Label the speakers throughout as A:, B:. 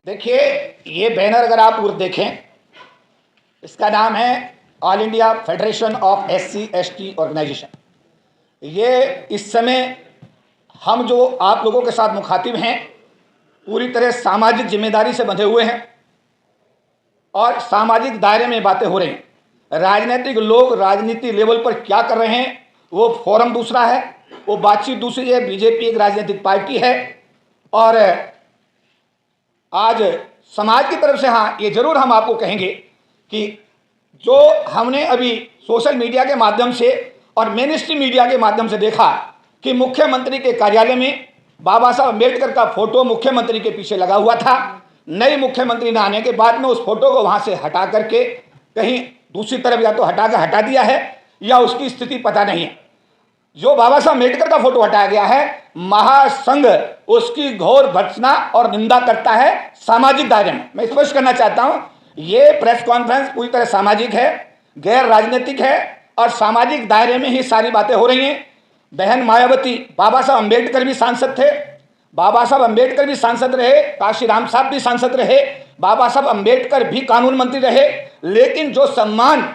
A: देखिए, ये बैनर अगर आप पूरा देखें, इसका नाम है all India federation of SC/ST organisation. ये इस समय हम जो आप लोगों के साथ मुखातिब हैं, पूरी तरह सामाजिक जिम्मेदारी से बंधे हुए हैं और सामाजिक दायरे में बातें हो रही हैं। राजनीतिक लोग राजनीति लेवल पर क्या कर रहे हैं, वो फोरम दूसरा है, वो बातचीत दूसरी है। बीजेपी एक राजनीतिक पार्टी है और आज समाज की तरफ से हाँ, ये जरूर हम आपको कहेंगे कि जो हमने अभी सोशल मीडिया के माध्यम से और मेन स्ट्रीम मीडिया के माध्यम से देखा कि मुख्यमंत्री के कार्यालय में बाबा साहब अम्बेडकर का फोटो मुख्यमंत्री के पीछे लगा हुआ था। नए मुख्यमंत्री ने आने के बाद में उस फोटो को वहां से हटा करके कहीं दूसरी तरफ या तो हटा दिया है या उसकी स्थिति पता नहीं है। जो बाबा साहब अम्बेडकर का फोटो हटाया गया है, महासंघ उसकी घोर भर्त्सना और निंदा करता है सामाजिक दायरे में। मैं स्पष्ट करना चाहता हूं, ये प्रेस कॉन्फ्रेंस पूरी तरह सामाजिक है, गैर राजनीतिक है और सामाजिक दायरे में ही सारी बातें हो रही हैं। बहन मायावती, बाबा साहब अम्बेडकर भी सांसद थे, बाबा साहब अम्बेडकर भी सांसद रहे, काशीराम साहब भी सांसद रहे, बाबा साहब अम्बेडकर भी कानून मंत्री रहे, लेकिन जो सम्मान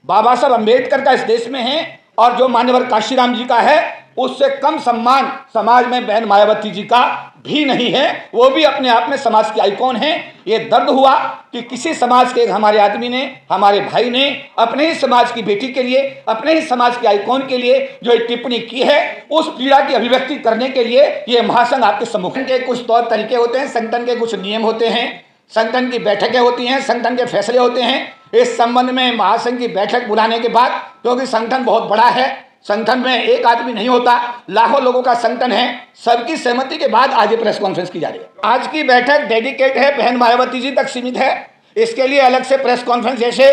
A: बाबा साहब अम्बेडकर का इस देश में है और जो मान्यवर काशीराम जी का है, उससे कम सम्मान समाज में बहन मायावती जी का भी नहीं है। वो भी अपने आप में समाज की आइकॉन है। ये दर्द हुआ कि किसी समाज के हमारे आदमी ने, हमारे भाई ने अपने ही समाज की बेटी के लिए, अपने ही समाज की आइकॉन के लिए जो एक टिप्पणी की है, उस पीड़ा की अभिव्यक्ति करने के लिए ये महासंघ आपके सम्मुख के कुछ तौर तरीके होते हैं, संगठन के कुछ नियम होते हैं, संगठन की बैठकें होती हैं, संगठन के फैसले होते हैं। इस संबंध में महासंघ की बैठक बुलाने के बाद, क्योंकि संगठन बहुत बड़ा है, संगठन में एक आदमी नहीं होता, लाखों लोगों का संगठन है, सबकी सहमति के बाद आज ये प्रेस कॉन्फ्रेंस की जा रही है। आज की बैठक डेडिकेट है, बहन मायावती जी तक सीमित है। इसके लिए अलग से प्रेस कॉन्फ्रेंस, जैसे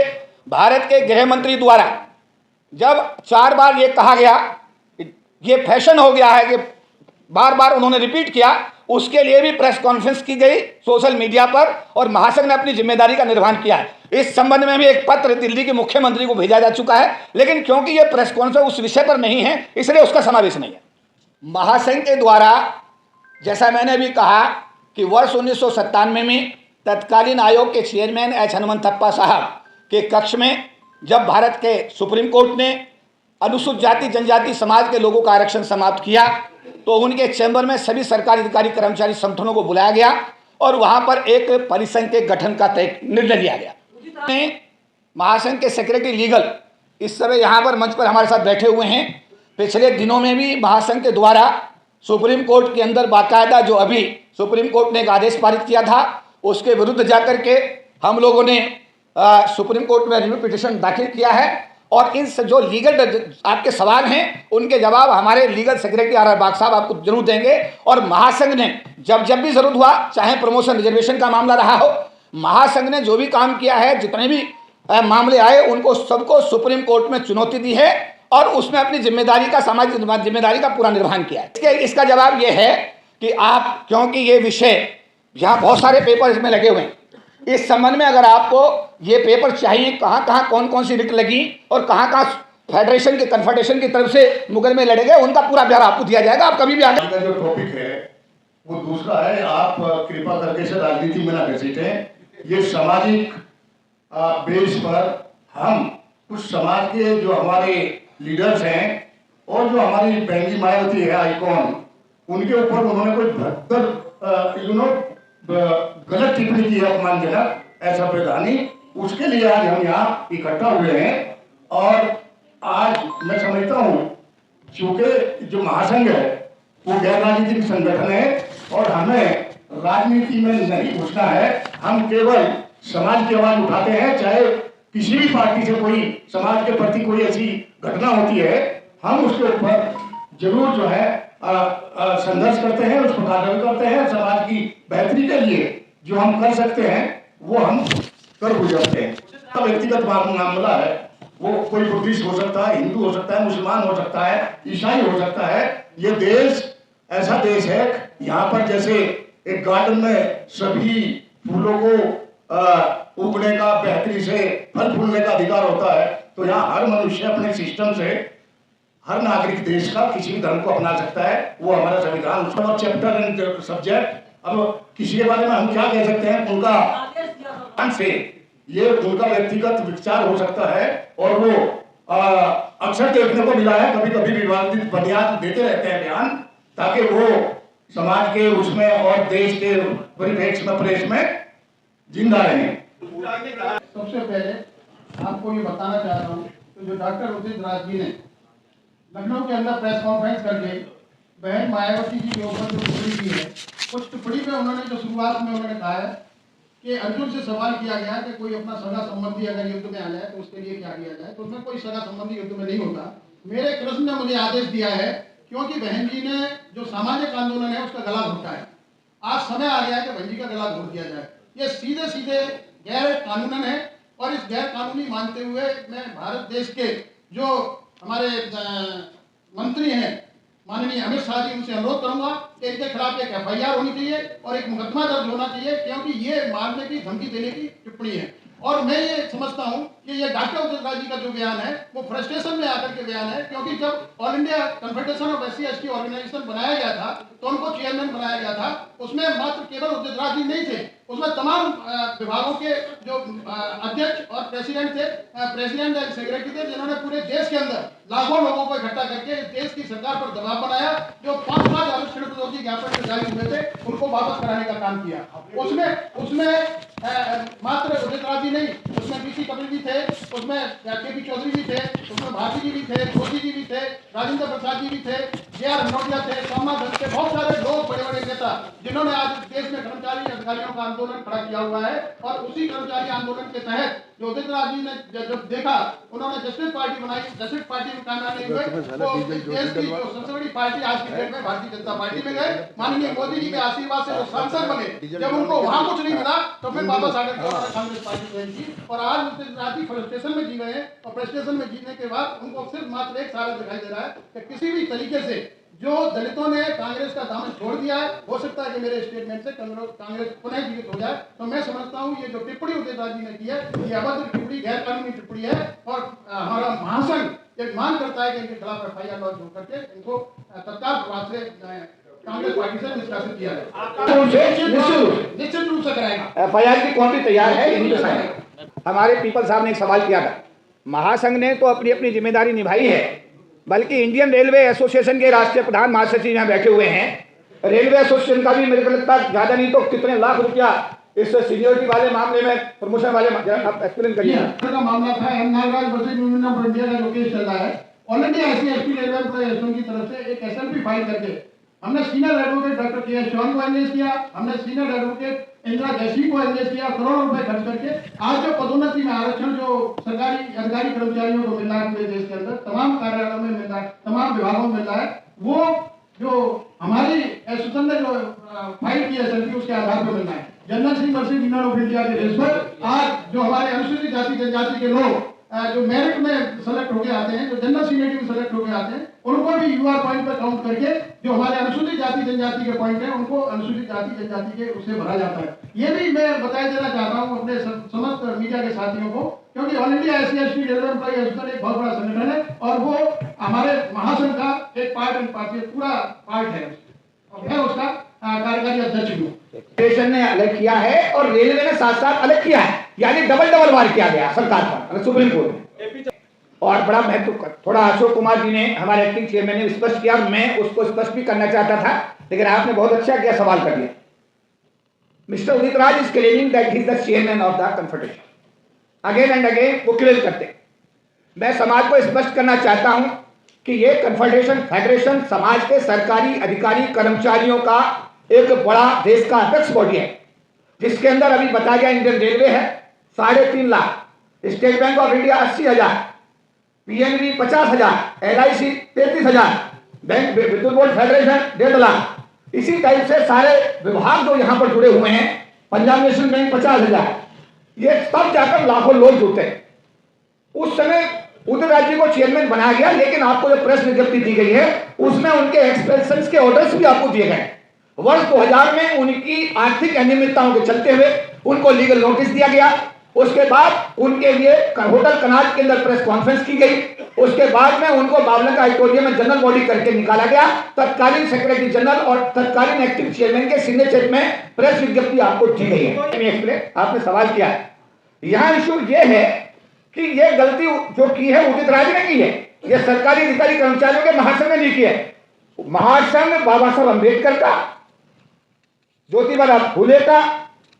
A: भारत के गृह मंत्री द्वारा जब 4 बार ये कहा गया, ये फैशन हो गया है कि बार बार उन्होंने रिपीट किया, उसके लिए भी प्रेस कॉन्फ्रेंस की गई सोशल मीडिया पर और महासंघ ने अपनी जिम्मेदारी का निर्वहन किया है। इस संबंध में भी एक पत्र दिल्ली के मुख्यमंत्री को भेजा जा चुका है, लेकिन क्योंकि यह प्रेस कॉन्फ्रेंस उस विषय पर नहीं है, इसलिए उसका समावेश नहीं है। महासंघ के द्वारा, जैसा मैंने अभी कहा कि वर्ष 1997 में तत्कालीन आयोग के चेयरमैन H हनुमंतप्पा साहब के कक्ष में जब भारत के सुप्रीम कोर्ट ने अनुसूचित जाति जनजाति समाज के लोगों का आरक्षण समाप्त किया, तो उनके चैम्बर में सभी सरकारी अधिकारी कर्मचारी संगठनों को बुलाया गया और वहां पर एक परिसंघ के गठन का निर्णय लिया गया। महासंघ के सेक्रेटरी लीगल इस समय यहाँ पर मंच पर हमारे साथ बैठे हुए हैं। पिछले दिनों में भी महासंघ के द्वारा सुप्रीम कोर्ट के अंदर बाकायदा, जो अभी सुप्रीम कोर्ट ने एक आदेश पारित किया था, उसके विरुद्ध जाकर के हम लोगों ने सुप्रीम कोर्ट में रिव्यू पिटिशन दाखिल किया है और इन जो लीगल आपके सवाल हैं उनके जवाब हमारे लीगल सेक्रेटरी R.R. बाग साहब आपको जरूर देंगे। और महासंघ ने जब भी जरूरत हुआ, चाहे प्रमोशन रिजर्वेशन का मामला रहा हो, महासंघ ने जो भी काम किया है, जितने भी मामले आए, उनको सबको सुप्रीम कोर्ट में चुनौती दी है और उसमें अपनी जिम्मेदारी का, सामाजिक जिम्मेदारी का पूरा निर्वहन किया है। इसका जवाब ये है कि आप, क्योंकि ये विषय यहाँ बहुत सारे पेपर इसमें लगे हुए हैं, इस संबंध में अगर आपको ये पेपर चाहिए, कहाँ कहाँ कौन कौन सी रिट लगी और कहाँ कहाँ फेडरेशन के कन्फेडरेशन की तरफ से मुकदमे लड़े गए, उनका पूरा ब्यौरा आपको दिया जाएगा। आप कभी भी आगे
B: का जो टॉपिक है वो दूसरा है। आप कृपा करके से राजनीति में ना घसीटें। ये सामाजिक बेस पर हम कुछ समाज के जो हमारे लीडर्स हैं और जो हमारी बहन मायावती है आइकॉन, उनके ऊपर उन्होंने कोई भयंकर गलत टिप्पणी की है, अपमानजनक, ऐसा प्रधानी, उसके लिए आज हम यहाँ इकट्ठा हुए हैं। और आज मैं समझता हूँ क्योंकि जो महासंघ है वो गैर राजनीतिक संगठन है और हमें राजनीति में नहीं घुसना है। हम केवल समाज की आवाज उठाते हैं, चाहे किसी भी पार्टी से कोई समाज के प्रति कोई ऐसी घटना होती है, हम उसके ऊपर जरूर जो है संघर्ष करते हैं, उस पर कार्रवाई करते हैं। समाज की बेहतरी के लिए जो हम कर सकते हैं वो हम कर गुजरते हैं। व्यक्तिगत मामला है, वो कोई बुद्धिस्ट हो सकता है, हिंदू हो सकता है, मुसलमान हो सकता है, ईसाई हो सकता है। ये देश ऐसा देश है, यहाँ पर जैसे एक गार्डन में सभी फूलों को उगने का, बेहतरी से फल फूलने का अधिकार होता है, तो यहाँ हर मनुष्य अपने सिस्टम से, हर नागरिक देश का किसी भी धर्म को अपना सकता है। वो हमारा संविधान, उसका चैप्टर एंड सब्जेक्ट अब किसी के बारे में हम क्या कह सकते हैं, उनका से ये उनका व्यक्तिगत विचार हो सकता है और वो अक्सर देखने को मिला है, कभी कभी विवादित बयान देते रहते हैं बयान, ताकि वो समाज के उसमें और देश के परिप्रेक्ष्य में प्रेस में जिंदा रहे।
C: सबसे पहले आपको ये बताना चाहता हूँ तो जो डॉक्टर उदित राज जी ने लखनऊ के अंदर प्रेस कॉन्फ्रेंस करके बहन मायावती जी के ऊपर जो टिप्पणी की है, उस टिप्पणी में उन्होंने जो शुरुआत में उन्होंने कहा है कि अर्जुन से सवाल किया गया कि कोई अपना सगा संबंधी अगर युद्ध में आ जाए तो उसके लिए क्या किया जाए, तो उसमें कोई सगा संबंधी युद्ध में नहीं होता। मेरे कृष्ण ने मुझे आदेश दिया है क्योंकि बहन जी ने जो सामाजिक आंदोलन है उसका गला घोटा है। आज समय आ गया है कि बहन जी का गला घोट दिया जाए। ये सीधे सीधे गैर कानूनन है और इस गैर कानूनी मानते हुए मैं भारत देश के जो हमारे मंत्री हैं माननीय अमित शाह जी, उनसे अनुरोध करूंगा कि इनके खिलाफ एक FIR होनी चाहिए और एक मुकदमा दर्ज होना चाहिए, क्योंकि ये मारने की धमकी देने की टिप्पणी है। और मैं ये समझता हूं कि ये डॉक्टर उदित राज जी का जो बयान है वो फ्रस्ट्रेशन में आकर के बयान है, क्योंकि जब all India confederation of SC/ST organisation बनाया गया था तो उनको चेयरमैन बनाया गया था। उसमें मात्र केवल उदित राज जी नहीं थे, उसमें तमाम विभागों के जो अध्यक्ष और प्रेसिडेंट थे, प्रेसिडेंट एंड सेक्रेटरी थे, जिन्होंने पूरे देश के अंदर लाखों लोगों को इकट्ठा करके इस देश की सरकार पर दबाव बनाया। जो 5 लाख आरक्षण विरोधी ज्ञापन जारी हुए थे उनको वापस कराने का काम किया। उसमें मात्र उदित राज जी नहीं, उसमें BC कपिल भी थे, उसमें KP चौधरी भी थे, उसमें भारती जी भी थे, जोशी जी भी थे, राजेंद्र प्रसाद जी भी थे, JR हनोटिया थे, सोमनाथ दत्त थे, बहुत सारे लोग बड़े बड़े नेता जिन्होंने आज देश में कर्मचारी अधिकारियों का आंदोलन खड़ा किया हुआ है। और उसी कर्मचारी आंदोलन के तहत जो उदित राज जी ने जब देखा, उन्होंने जस्टिस पार्टी बनाई, जस्टिस पार्टी में कामयाब नहीं हुए, वो देश की जो सबसे बड़ी पार्टी आज की डेट में भारतीय जनता पार्टी में गए। माननीय मोदी जी के आशीर्वाद से वो सांसद बने। जब उनको वहां कुछ नहीं मिला तो फिर वापस आकर कांग्रेस पार्टी ज्वाइन की और आज उदित राज जी फ्रस्ट्रेशन में जी रहे हैं। और फ्रस्ट्रेशन में जीने के बाद उनको सिर्फ मात्र एक सहारा दिखाई दे रहा है कि किसी भी तरीके से जो दलितों ने कांग्रेस का दामन छोड़ दिया है, हो सकता है कि मेरे स्टेटमेंट से कांग्रेस पुनः जीवित हो जाए। तो मैं समझता हूं ये जो टिप्पणी उदित राज जी ने की है ये अभद्र टिप्पणी, गैर कानूनी टिप्पणी है। और हमारा महासंघ एक मांग करता है कि इनके खिलाफ FIR लॉन्च होकर के इनको तत्काल प्रभाव से कांग्रेस पार्टी से निष्कासित किया जाए। निश्चित रूप से कराएगा।
A: FIR की कॉपी तैयार है, यही तो है। हमारे पीपल साहब ने एक सवाल किया था, महासंघ ने तो अपनी अपनी जिम्मेदारी निभाई है, बल्कि इंडियन रेलवे एसोसिएशन के राष्ट्रीय प्रधान महासचिव यहाँ बैठे हुए हैं। रेलवे एसोसिएशन का भी मेरे को लगता है ज्यादा नहीं तो कितने लाख रुपया इस सीनियोरिटी वाले मामले में, प्रमोशन वाले, आप एक्सप्लेन करिए।
C: का मामला था Nagraj versus Union of India का जो केस चल रहा है, all India SC/ST railway association की तरफ से एक SLP फाइल करके हमने senior advocate doctor KS Chauhan को एंगेज किया, हमने सीनियर एडवोकेट इंदिरा जैसी को एंगेज किया, करोड़ों रुपए खर्च करके। आज जो पदोन्नति में आरक्षण जो सरकारी अधिकारी कर्मचारियों को मिल रहा है पूरे देश के अंदर तमाम कार्यालयों में मिल रहा है, तमाम विभागों में मिल रहा है, वो जो हमारी एसोसिएशन ने जो फाइल की SLP उसके आधार पर मिल रहा है। General Singh versus Union of India के बेस पर आज जो हमारे अनुसूचित जाति जनजाति के लोग जो मेरिट में सेलेक्ट होके आते हैं, जो जनरल सीनियरिटी में सेलेक्ट होके आते हैं, उनको भी UR पॉइंट पर काउंट करके जो हमारे अनुसूचित जाति जनजाति के पॉइंट है उनको अनुसूचित जाति जनजाति के उससे भरा जाता है। ये भी मैं बताया देना चाहता हूँ अपने समस्त मीडिया के साथियों को, क्योंकि all India SC/ST railway employee association एक बहुत बड़ा संगठन है और वो हमारे महासंघ का एक पार्ट एंड पार्ट पूरा पार्ट है और मैं उसका कार्यकारी अध्यक्ष हूँ।
A: स्टेशन ने अलग किया है और रेलवे ने साथ साथ अलग किया है, यानी डबल वार किया गया सरकार पर सुप्रीम कोर्ट में। और बड़ा महत्व थोड़ा अशोक कुमार जी ने, हमारे एक्टिंग चेयरमैन ने स्पष्ट किया, मैं उसको स्पष्ट भी करना चाहता था लेकिन आपने बहुत अच्छा किया, सवाल कर दिया। Mister Udit Raj is claiming that he is the chairman of the confederation. Again and again वो क्लेम करते। मैं समाज को स्पष्ट करना चाहता हूं कि ये कन्फेडरेशन फेडरेशन समाज के सरकारी अधिकारी कर्मचारियों का एक बड़ा देश का अपेक्स बॉडी है, जिसके अंदर अभी बताया गया इंडियन रेलवे है 3.5 lakh, state bank of India 80,000, PNB 50,000, LIC 33,000, bank विद्युत बोर्ड फेडरेशन 1.5 लाख। इसी टाइप से सारे विभाग जो यहाँ पर जुड़े हुए हैं, पंजाब नेशनल बैंक 50,000, ये सब जाकर लाखों लोग जुड़ते हैं। उस समय उदित राज जी को चेयरमैन बनाया गया, लेकिन आपको जो प्रेस विज्ञप्ति दी गई है उसमें उनके एक्सप्रेशंस के ऑर्डर्स भी आपको दिए गए। वर्ष 2000 में उनकी आर्थिक अनियमितताओं के चलते हुए उनको लीगल नोटिस दिया गया उसके बाद उनके लिए होटल कनाट के अंदर प्रेस कॉन्फ्रेंस की गई। उसके बाद में उनको बावला का ऑडिटोरियम में जनरल बॉडी करके निकाला गया। तत्कालीन सेक्रेटरी जनरल और तत्कालीन एक्टिव चेयरमैन के सिग्नेचर में प्रेस विज्ञप्ति आपको दी गई है। आपने सवाल किया है, यहाँ इशू ये है कि ये गलती जो की है उदित राज ने की है, ये सरकारी अधिकारी कर्मचारियों के महासंघ ने नहीं की है। महासंघ बाबा साहब अम्बेडकर का, ज्योतिबा फूले का,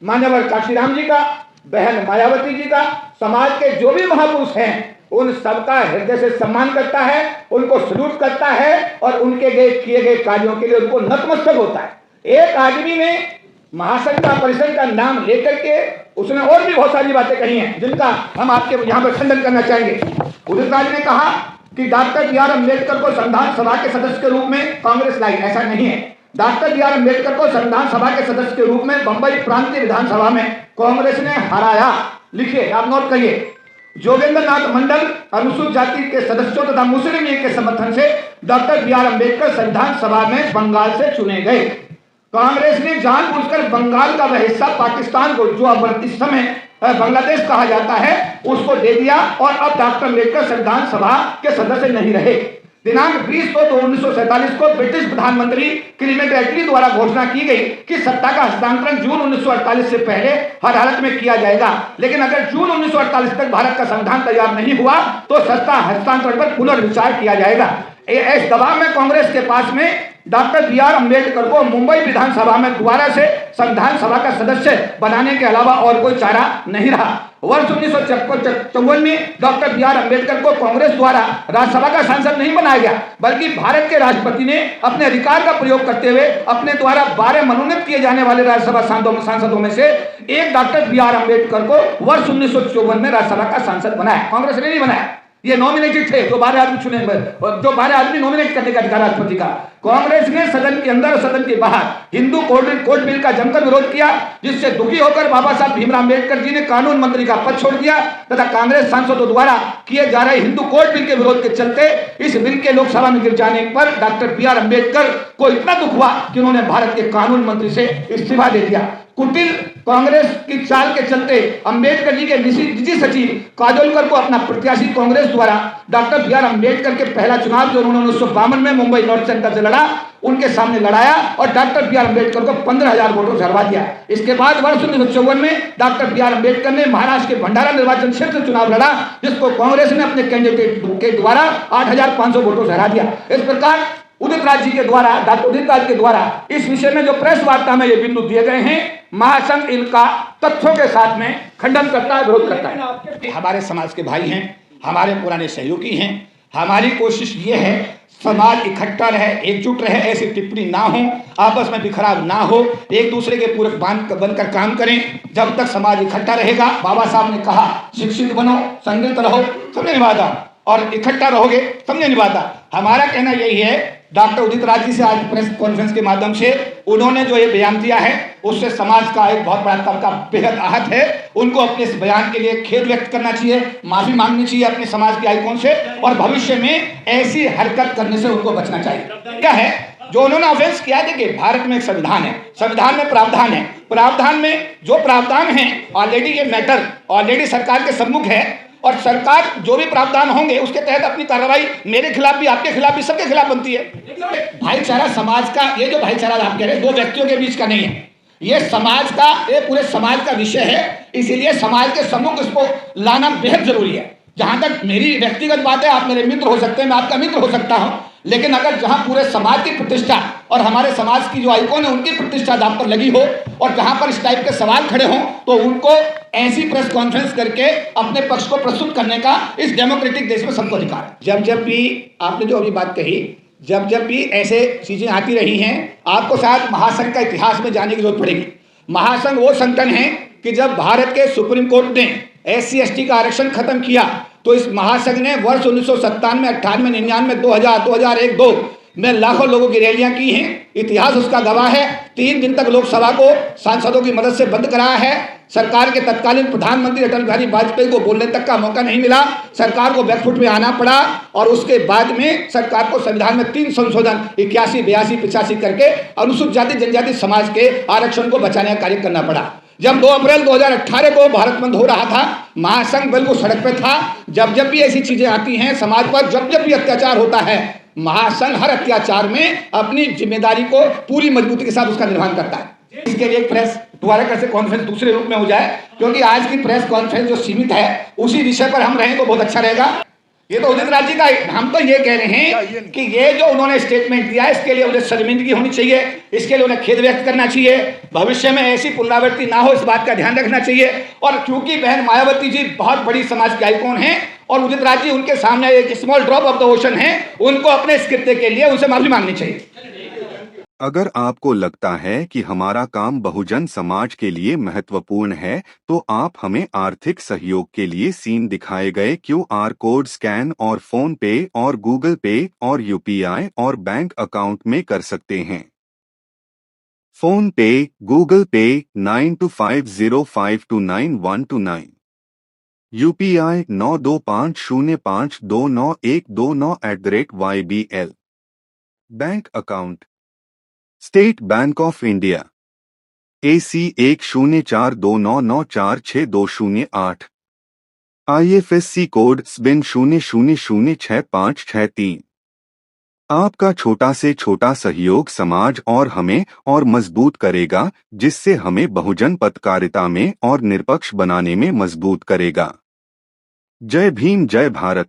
A: मान्यवर काशीराम जी का, बहन मायावती जी का, समाज के जो भी महापुरुष हैं उन सबका हृदय से सम्मान करता है, उनको सल्यूट करता है और उनके किए गए कार्यों के लिए उनको नतमस्तक होता है। एक आदमी ने महासंघ का परिषद का नाम लेकर के उसने और भी बहुत सारी बातें कही हैं जिनका हम आपके यहाँ पर खंडन करना चाहेंगे। उदित राज ने कहा कि डॉक्टर बी आर अम्बेडकर को संविधान सभा के सदस्य के रूप में कांग्रेस लाई, ऐसा नहीं है। डॉक्टर बी आर अम्बेडकर को संविधान सभा के सदस्य के रूप में बंबई प्रांतीय विधानसभा में कांग्रेस ने हराया। लिखिए, आप नोट करिए। जोगेंद्र नाथ मंडल अनुसूचित जाति के सदस्यों तथा मुस्लिम लीग के समर्थन से डॉक्टर बी आर अम्बेडकर संविधान सभा में बंगाल से चुने गए। कांग्रेस ने जानबूझकर बंगाल का वह हिस्सा पाकिस्तान को, जो अब इस समय बांग्लादेश कहा जाता है, उसको दे दिया और अब डॉक्टर अम्बेडकर संविधान सभा के सदस्य नहीं रहे। दिनांक 20/2/1947 को ब्रिटिश प्रधानमंत्री क्लेमेंट एटली द्वारा घोषणा की गई कि सत्ता का हस्तांतरण जून 1948 से पहले हर हालत में किया जाएगा। लेकिन अगर जून 1948 तक भारत का संविधान तैयार नहीं हुआ तो सत्ता हस्तांतरण पर पुनर्विचार किया जाएगा। इस दबाव में कांग्रेस के पास में डॉक्टर बी आर अम्बेडकर को मुंबई विधानसभा में दोबारा से संविधान सभा का सदस्य बनाने के अलावा और कोई चारा नहीं रहा। वर्ष 1954 में डॉक्टर बी आर अम्बेडकर को कांग्रेस द्वारा राज्यसभा का सांसद नहीं बनाया गया, बल्कि भारत के राष्ट्रपति ने अपने अधिकार का प्रयोग करते हुए अपने द्वारा 12 मनोनीत किए जाने वाले राज्यसभा सांसदों में से एक डॉक्टर बी आर अम्बेडकर को वर्ष 1954 में राज्यसभा का सांसद बनाया। कांग्रेस ने नहीं बनाया, ये नॉमिनेटेड थे। जो 12 आदमी चुने, जो 12 आदमी नॉमिनेट करने का अधिकार राष्ट्रपति का। कांग्रेस ने सदन के अंदर और सदन के बाहर हिंदू कोड बिल का जमकर विरोध किया, जिससे दुखी होकर बाबा साहब भीमराव अम्बेडकर जी ने कानून मंत्री का पद छोड़ दिया तथा कांग्रेस सांसदों द्वारा किए जा रहे हिंदू कोड बिल के विरोध के चलते इस बिल के लोकसभा में गिर जाने पर डॉक्टर बी आर अम्बेडकर को इतना दुख हुआ कि उन्होंने भारत के कानून मंत्री से इस्तीफा दे दिया। कुटिल कांग्रेस की चाल के चलते अम्बेडकर जी के निजी सचिव काजोलकर को अपना प्रत्याशी कांग्रेस द्वारा डॉक्टर बी आर अम्बेडकर के पहला चुनाव जो उन्होंने 1952 में मुंबई नॉर्थ सेंटर से लड़ा, उनके सामने लड़ाया और डॉक्टर बी आर अम्बेडकर को 15,000 वोटों से हरवा दिया। इसके बाद वर्ष 1954 में डॉक्टर बी आर अम्बेडकर ने महाराष्ट्र के भंडारा निर्वाचन क्षेत्र से चुनाव लड़ा, जिसको कांग्रेस ने अपने कैंडिडेट के द्वारा 8,500 वोटों से हरा दिया। इस प्रकार उदित राज जी के द्वारा, डॉक्टर उदित राज के द्वारा इस विषय में जो प्रेस वार्ता में ये बिंदु दिए गए हैं, महासंघ इनका तथ्यों के साथ में खंडन करता है, विरोध करता है। हमारे समाज के भाई हैं, हमारे पुराने सहयोगी हैं। हमारी कोशिश ये है समाज इकट्ठा रहे, एकजुट रहे, ऐसी टिप्पणी ना हो, आपस में बिखराव ना हो, एक दूसरे के पूरक बनकर काम करें। जब तक समाज इकट्ठा रहेगा, बाबा साहब ने कहा शिक्षित बनो, संगठित रहो, समझे नहीं बात, और इकट्ठा रहोगे, समझे नहीं बात। हमारा कहना यही है, डॉक्टर उदित राज जी से आज प्रेस कॉन्फ्रेंस के माध्यम से उन्होंने जो ये बयान दिया है उससे समाज का एक बहुत बड़ा तबका बेहद आहत है। उनको अपने इस बयान के लिए खेद व्यक्त करना चाहिए, माफी मांगनी चाहिए अपने समाज के आइकॉन से, और भविष्य में ऐसी हरकत करने से उनको बचना चाहिए। क्या है जो उन्होंने ऑफेंस किया? देखिए, भारत में एक संविधान है, संविधान में प्रावधान है, प्रावधान में जो प्रावधान है ऑलरेडी ये मैटर ऑलरेडी सरकार के सम्मुख है, और सरकार जो भी प्रावधान होंगे उसके तहत अपनी कार्रवाई मेरे खिलाफ भी, आपके खिलाफ भी, सबके खिलाफ बनती है। भाईचारा समाज का, ये जो भाईचारा आप कह रहे हैं, दो व्यक्तियों के बीच का नहीं है, ये समाज का, ये पूरे समाज का विषय है। इसीलिए समाज के सम्मुख इसको लाना बेहद जरूरी है। जहां तक मेरी व्यक्तिगत बात है, आप मेरे मित्र हो सकते हैं, मैं आपका मित्र हो सकता हूं, लेकिन अगर जहां पूरे समाज की प्रतिष्ठा और हमारे समाज की जो आइकॉन है उनकी प्रतिष्ठा दांव पर लगी हो और जहां पर इस टाइप के सवाल खड़े हों, तो उनको ऐसी प्रेस कॉन्फ्रेंस करके अपने पक्ष को प्रस्तुत करने का इस डेमोक्रेटिक देश में सबको अधिकार है। जब भी आपने जो अभी बात कही, जब भी ऐसे चीजें आती रही हैं, आपको शायद महासंघ का इतिहास में जाने की जरूरत पड़ेगी। महासंघ वो संगठन है कि जब भारत के सुप्रीम कोर्ट ने SC/ST का आरक्षण खत्म किया तो इस महासंघ ने वर्ष 1997, 98, 99, 2000, 2001, 2 में लाखों लोगों की रैलियां की हैं। इतिहास उसका गवाह है। 3 दिन तक लोकसभा को सांसदों की मदद से बंद कराया है। सरकार के तत्कालीन प्रधानमंत्री अटल बिहारी वाजपेयी को बोलने तक का मौका नहीं मिला, सरकार को बैकफुट में आना पड़ा और उसके बाद में सरकार को संविधान में 3 संशोधन 81, 82, 85 करके अनुसूचित जाति जनजाति समाज के आरक्षण को बचाने का कार्य करना पड़ा। जब 2 अप्रैल 2018 को भारत बंद हो रहा था, महासंघ बिल्कुल सड़क पे था। जब जब भी ऐसी चीजें आती हैं समाज पर, जब जब भी अत्याचार होता है, महासंघ हर अत्याचार में अपनी जिम्मेदारी को पूरी मजबूती के साथ उसका निर्वहन करता है। इसके लिए प्रेस दोबारा कैसे कॉन्फ्रेंस दूसरे रूप में हो जाए, क्योंकि आज की प्रेस कॉन्फ्रेंस जो सीमित है उसी विषय पर हम रहें तो बहुत अच्छा रहेगा। ये तो उदित राज जी का, हम तो ये कह रहे हैं कि ये जो उन्होंने स्टेटमेंट दिया है इसके लिए उन्हें शर्मिंदगी होनी चाहिए, इसके लिए उन्हें खेद व्यक्त करना चाहिए। भविष्य में ऐसी पुनरावृत्ति ना हो इस बात का ध्यान रखना चाहिए। और क्योंकि बहन मायावती जी बहुत बड़ी समाज की आइकॉन हैं और उदित राज जी उनके सामने एक small drop of the ocean है, उनको अपने इस कृत्य के लिए उनसे माफी मांगनी चाहिए।
D: अगर आपको लगता है कि हमारा काम बहुजन समाज के लिए महत्वपूर्ण है, तो आप हमें आर्थिक सहयोग के लिए सीन दिखाए गए QR कोड स्कैन और फोन पे और गूगल पे और UPI और बैंक अकाउंट में कर सकते हैं। फोन पे, गूगल पे 9250529129, UPI 9250529129@YBL, bank account state bank of India AC 1042994628, IFSC code SBIN 00066563। आपका छोटा से छोटा सहयोग समाज और हमें और मजबूत करेगा, जिससे हमें बहुजन पत्रकारिता में और निष्पक्ष बनाने में मजबूत करेगा। जय भीम, जय भारत।